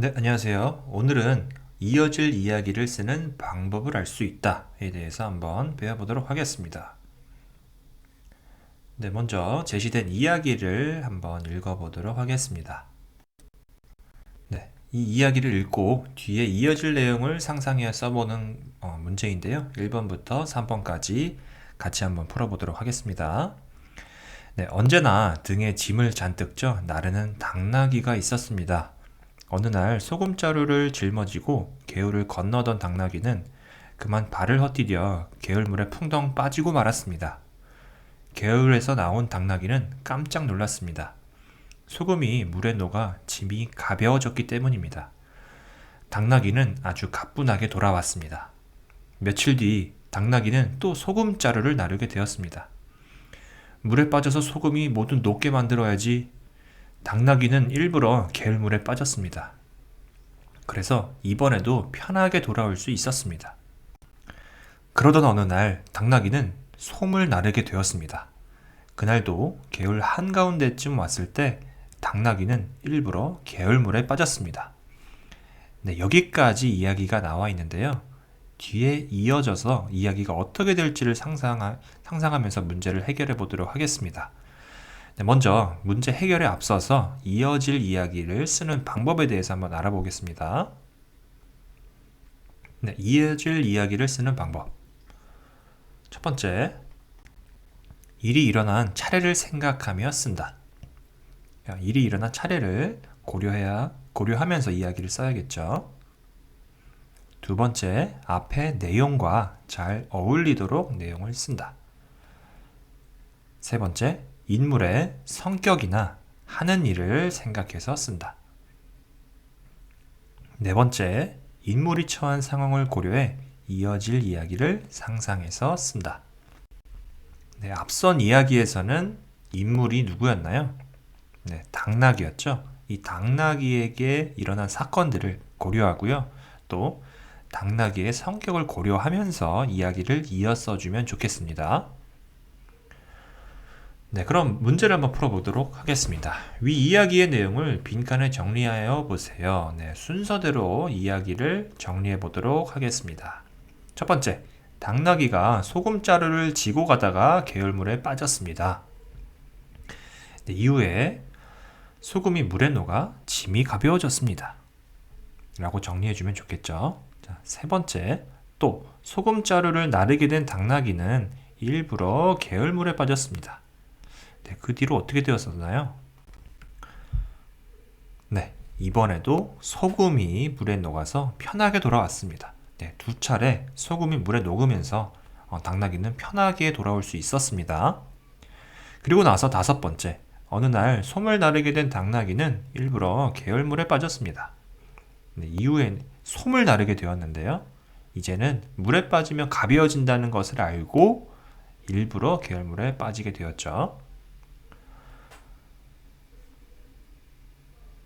네, 안녕하세요. 오늘은 이어질 이야기를 쓰는 방법을 알 수 있다에 대해서 한번 배워보도록 하겠습니다. 네, 먼저 제시된 이야기를 한번 읽어보도록 하겠습니다. 네, 이 이야기를 읽고 뒤에 이어질 내용을 상상해 써보는 문제인데요. 1번부터 3번까지 같이 한번 풀어보도록 하겠습니다. 네, 언제나 등에 짐을 잔뜩 져 나르는 당나귀가 있었습니다. 어느 날 소금자루를 짊어지고 개울을 건너던 당나귀는 그만 발을 헛디뎌 개울물에 풍덩 빠지고 말았습니다. 개울에서 나온 당나귀는 깜짝 놀랐습니다. 소금이 물에 녹아 짐이 가벼워졌기 때문입니다. 당나귀는 아주 가뿐하게 돌아왔습니다. 며칠 뒤 당나귀는 또 소금자루를 나르게 되었습니다. 물에 빠져서 소금이 모두 녹게 만들어야지. 당나귀는 일부러 개울물에 빠졌습니다. 그래서 이번에도 편하게 돌아올 수 있었습니다. 그러던 어느 날 당나귀는 솜을 나르게 되었습니다. 그날도 개울 한가운데쯤 왔을 때 당나귀는 일부러 개울물에 빠졌습니다. 네, 여기까지 이야기가 나와 있는데요. 뒤에 이어져서 이야기가 어떻게 될지를 상상하면서 문제를 해결해 보도록 하겠습니다. 네, 먼저 문제 해결에 앞서서 이어질 이야기를 쓰는 방법에 대해서 한번 알아보겠습니다. 네, 이어질 이야기를 쓰는 방법. 첫 번째, 일이 일어난 차례를 생각하며 쓴다. 일이 일어난 차례를 고려하면서 이야기를 써야겠죠. 두 번째, 앞의 내용과 잘 어울리도록 내용을 쓴다. 세 번째, 인물의 성격이나 하는 일을 생각해서 쓴다. 네 번째, 인물이 처한 상황을 고려해 이어질 이야기를 상상해서 쓴다. 네, 앞선 이야기에서는 인물이 누구였나요? 네, 당나귀였죠. 이 당나귀에게 일어난 사건들을 고려하고요. 또 당나귀의 성격을 고려하면서 이야기를 이어 써주면 좋겠습니다. 네, 그럼 문제를 한번 풀어보도록 하겠습니다. 위 이야기의 내용을 빈칸에 정리하여 보세요. 네, 순서대로 이야기를 정리해 보도록 하겠습니다. 첫 번째, 당나귀가 소금자루를 지고 가다가 개울물에 빠졌습니다. 네, 이후에 소금이 물에 녹아 짐이 가벼워졌습니다. 라고 정리해주면 좋겠죠. 자, 세 번째, 또 소금자루를 나르게 된 당나귀는 일부러 개울물에 빠졌습니다. 네, 그 뒤로 어떻게 되었었나요? 네, 이번에도 소금이 물에 녹아서 편하게 돌아왔습니다. 네, 두 차례 소금이 물에 녹으면서 당나귀는 편하게 돌아올 수 있었습니다. 그리고 나서 다섯 번째, 어느 날 솜을 나르게 된 당나귀는 일부러 개울물에 빠졌습니다. 네, 이후엔 솜을 나르게 되었는데요. 이제는 물에 빠지면 가벼워진다는 것을 알고 일부러 개울물에 빠지게 되었죠.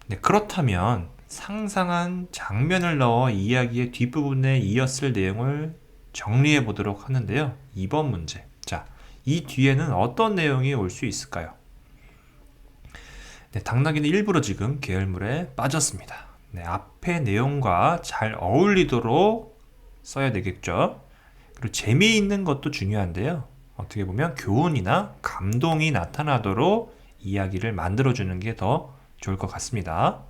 네, 그렇다면 상상한 장면을 넣어 이야기의 뒷부분에 이었을 내용을 정리해 보도록 하는데요. 2번 문제. 자, 이 뒤에는 어떤 내용이 올 수 있을까요? 네, 당나귀는 일부러 지금 계열물에 빠졌습니다. 네, 앞의 내용과 잘 어울리도록 써야 되겠죠. 그리고 재미있는 것도 중요한데요. 어떻게 보면 교훈이나 감동이 나타나도록 이야기를 만들어주는 게 더 좋을 것 같습니다.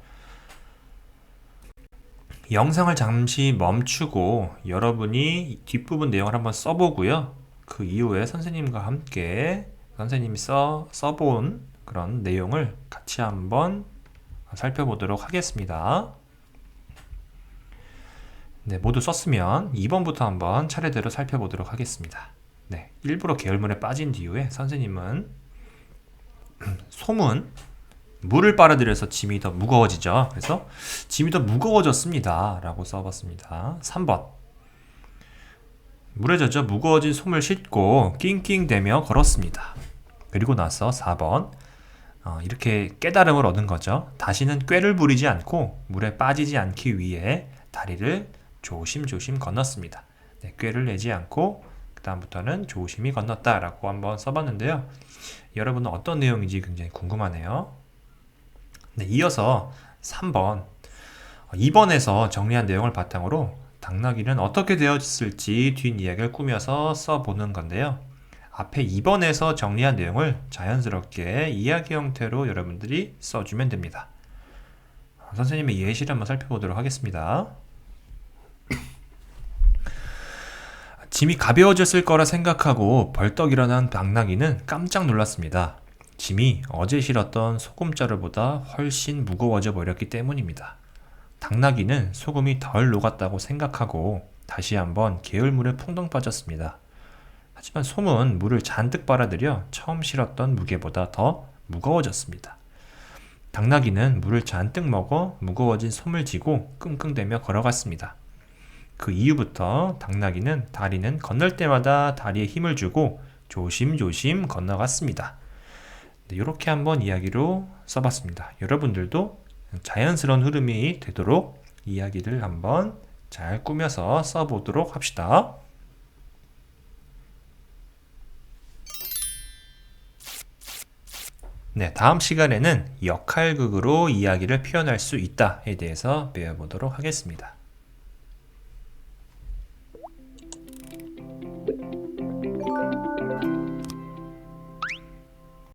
영상을 잠시 멈추고 여러분이 뒷부분 내용을 한번 써보고요. 그 이후에 선생님과 함께 선생님이 써본 그런 내용을 같이 한번 살펴보도록 하겠습니다. 네, 모두 썼으면 2번부터 한번 차례대로 살펴보도록 하겠습니다. 네, 일부러 계열물에 빠진 뒤에 선생님은 솜은 물을 빨아들여서 짐이 더 무거워지죠. 그래서 짐이 더 무거워졌습니다. 라고 써봤습니다. 3번. 물에 젖어 무거워진 솜을 싣고 낑낑대며 걸었습니다. 그리고 나서 4번. 이렇게 깨달음을 얻은 거죠. 다시는 꾀를 부리지 않고 물에 빠지지 않기 위해 다리를 조심조심 건넜습니다. 네, 꾀를 내지 않고 그 다음부터는 조심히 건넜다라고 한번 써봤는데요. 여러분은 어떤 내용인지 굉장히 궁금하네요. 네, 이어서 3번. 2번에서 정리한 내용을 바탕으로 당나귀는 어떻게 되었을지 뒷이야기를 꾸며서 써보는 건데요. 앞에 2번에서 정리한 내용을 자연스럽게 이야기 형태로 여러분들이 써주면 됩니다. 선생님의 예시를 한번 살펴보도록 하겠습니다. 짐이 가벼워졌을 거라 생각하고 벌떡 일어난 당나귀는 깜짝 놀랐습니다. 짐이 어제 실었던 소금자루보다 훨씬 무거워져 버렸기 때문입니다. 당나귀는 소금이 덜 녹았다고 생각하고 다시 한번 개울물에 풍덩 빠졌습니다. 하지만 솜은 물을 잔뜩 빨아들여 처음 실었던 무게보다 더 무거워졌습니다. 당나귀는 물을 잔뜩 먹어 무거워진 솜을 지고 끙끙대며 걸어갔습니다. 그 이후부터 당나귀는 다리는 건널 때마다 다리에 힘을 주고 조심조심 건너갔습니다. 이렇게 한번 이야기로 써봤습니다. 여러분들도 자연스러운 흐름이 되도록 이야기를 한번 잘 꾸며서 써보도록 합시다. 네, 다음 시간에는 역할극으로 이야기를 표현할 수 있다에 대해서 배워보도록 하겠습니다.